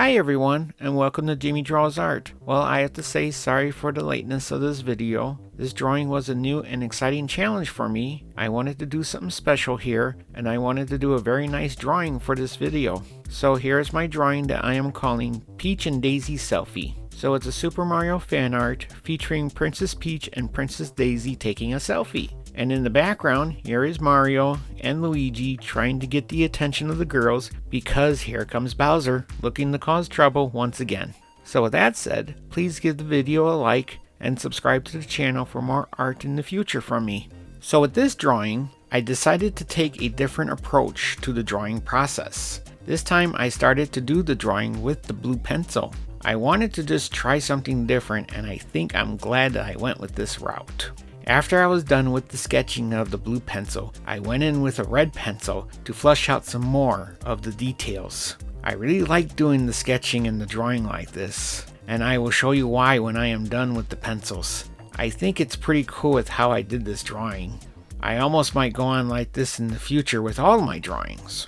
Hi everyone, and welcome to Jimmy Draws Art. Well, I have to say sorry for the lateness of this video. This drawing was a new and exciting challenge for me. I wanted to do something special here, and I wanted to do a very nice drawing for this video. So here's my drawing that I am calling Peach and Daisy Selfie. So it's a Super Mario fan art featuring Princess Peach and Princess Daisy taking a selfie. And in the background, here is Mario and Luigi trying to get the attention of the girls because here comes Bowser looking to cause trouble once again. So with that said, please give the video a like and subscribe to the channel for more art in the future from me. So with this drawing, I decided to take a different approach to the drawing process. This time I started to do the drawing with the blue pencil. I wanted to just try something different, and I think I'm glad that I went with this route. After I was done with the sketching of the blue pencil, I went in with a red pencil to flush out some more of the details. I really like doing the sketching and the drawing like this, and I will show you why when I am done with the pencils. I think it's pretty cool with how I did this drawing. I almost might go on like this in the future with all my drawings.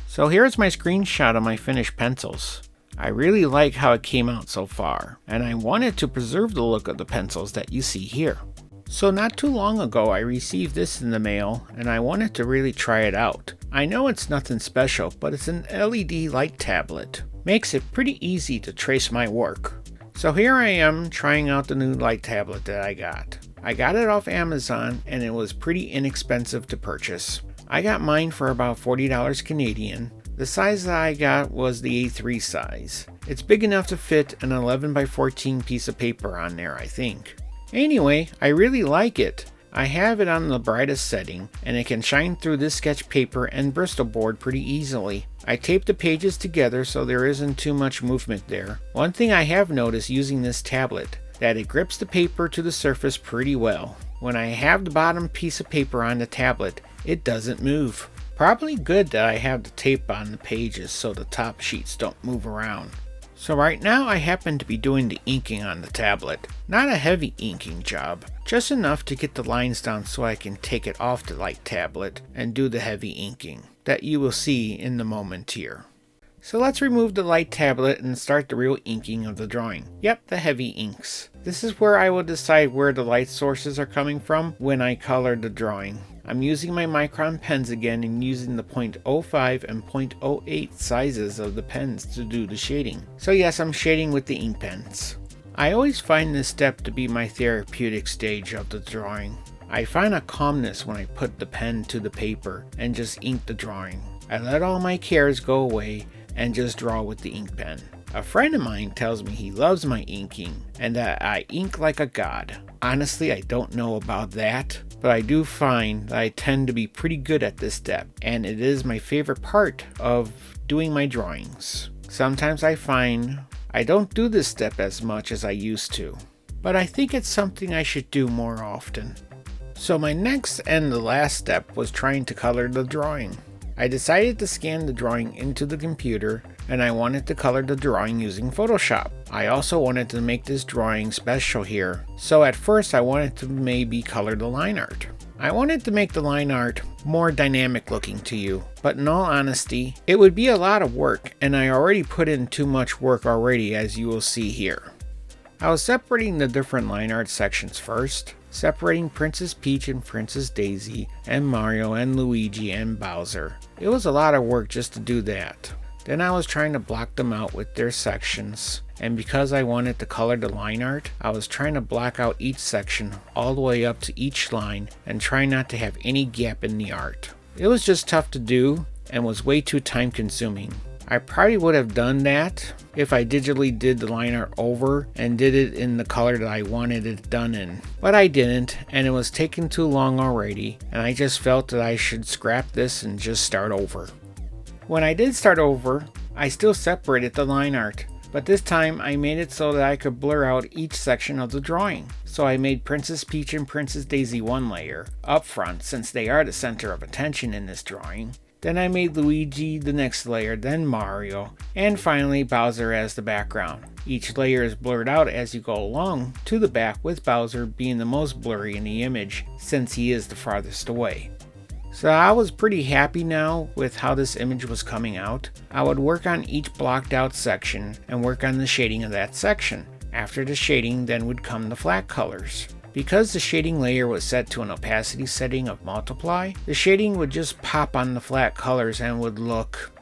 So here's my screenshot of my finished pencils. I really like how it came out so far, and I wanted to preserve the look of the pencils that you see here. So not too long ago I received this in the mail, and I wanted to really try it out. I know it's nothing special, but it's an LED light tablet. Makes it pretty easy to trace my work. So here I am trying out the new light tablet that I got. I got it off Amazon, and it was pretty inexpensive to purchase. I got mine for about $40 Canadian. The size that I got was the A3 size. It's big enough to fit an 11 by 14 piece of paper on there, I think. Anyway, I really like it. I have it on the brightest setting, and it can shine through this sketch paper and Bristol board pretty easily. I taped the pages together so there isn't too much movement there. One thing I have noticed using this tablet, that it grips the paper to the surface pretty well. When I have the bottom piece of paper on the tablet, it doesn't move. Probably good that I have the tape on the pages so the top sheets don't move around. So right now I happen to be doing the inking on the tablet. Not a heavy inking job, just enough to get the lines down so I can take it off the light tablet and do the heavy inking that you will see in the moment here. So let's remove the light tablet and start the real inking of the drawing. Yep, the heavy inks. This is where I will decide where the light sources are coming from when I color the drawing. I'm using my micron pens again and using the .05 and .08 sizes of the pens to do the shading. So yes, I'm shading with the ink pens. I always find this step to be my therapeutic stage of the drawing. I find a calmness when I put the pen to the paper and just ink the drawing. I let all my cares go away and just draw with the ink pen. A friend of mine tells me he loves my inking and that I ink like a god. Honestly, I don't know about that, but I do find that I tend to be pretty good at this step, and it is my favorite part of doing my drawings. Sometimes I find I don't do this step as much as I used to, but I think it's something I should do more often. So my next and the last step was trying to color the drawing. I decided to scan the drawing into the computer, and I wanted to color the drawing using Photoshop. I also wanted to make this drawing special here, so at first I wanted to maybe color the line art. I wanted to make the line art more dynamic looking to you, but in all honesty, it would be a lot of work, and I already put in too much work already, as you will see here. I was separating the different line art sections first, separating Princess Peach and Princess Daisy, and Mario and Luigi and Bowser. It was a lot of work just to do that. Then I was trying to block them out with their sections, and because I wanted to color the line art, I was trying to block out each section all the way up to each line and try not to have any gap in the art. It was just tough to do and was way too time consuming. I probably would have done that if I digitally did the line art over and did it in the color that I wanted it done in. But I didn't, and it was taking too long already, and I just felt that I should scrap this and just start over. When I did start over, I still separated the line art, but this time I made it so that I could blur out each section of the drawing. So I made Princess Peach and Princess Daisy one layer up front, since they are the center of attention in this drawing. Then I made Luigi the next layer, then Mario, and finally Bowser as the background. Each layer is blurred out as you go along to the back, with Bowser being the most blurry in the image since he is the farthest away. So I was pretty happy now with how this image was coming out. I would work on each blocked out section and work on the shading of that section. After the shading, then would come the flat colors. Because the shading layer was set to an opacity setting of multiply, the shading would just pop on the flat colors and would look,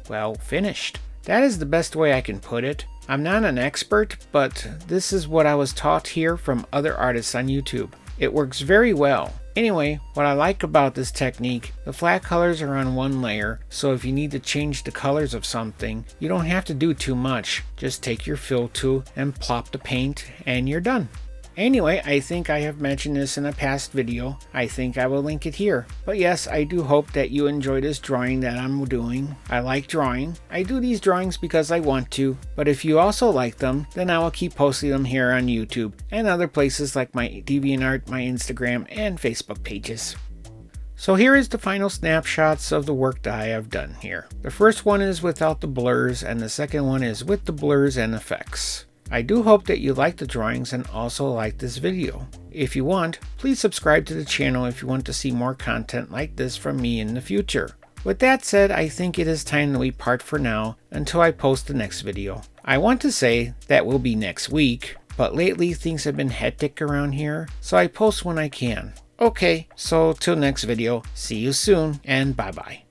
well, finished. That is the best way I can put it. I'm not an expert, but this is what I was taught here from other artists on YouTube. It works very well. Anyway, what I like about this technique, the flat colors are on one layer, so if you need to change the colors of something, you don't have to do too much. Just take your fill tool and plop the paint and you're done. Anyway, I think I have mentioned this in a past video. I think I will link it here. But yes, I do hope that you enjoy this drawing that I'm doing. I like drawing. I do these drawings because I want to, but if you also like them, then I will keep posting them here on YouTube and other places like my DeviantArt, my Instagram, and Facebook pages. So here is the final snapshots of the work that I have done here. The first one is without the blurs, and the second one is with the blurs and effects. I do hope that you like the drawings and also like this video. If you want, please subscribe to the channel if you want to see more content like this from me in the future. With that said, I think it is time that we part for now until I post the next video. I want to say that will be next week, but lately things have been hectic around here, so I post when I can. Okay, so till next video, see you soon and bye bye.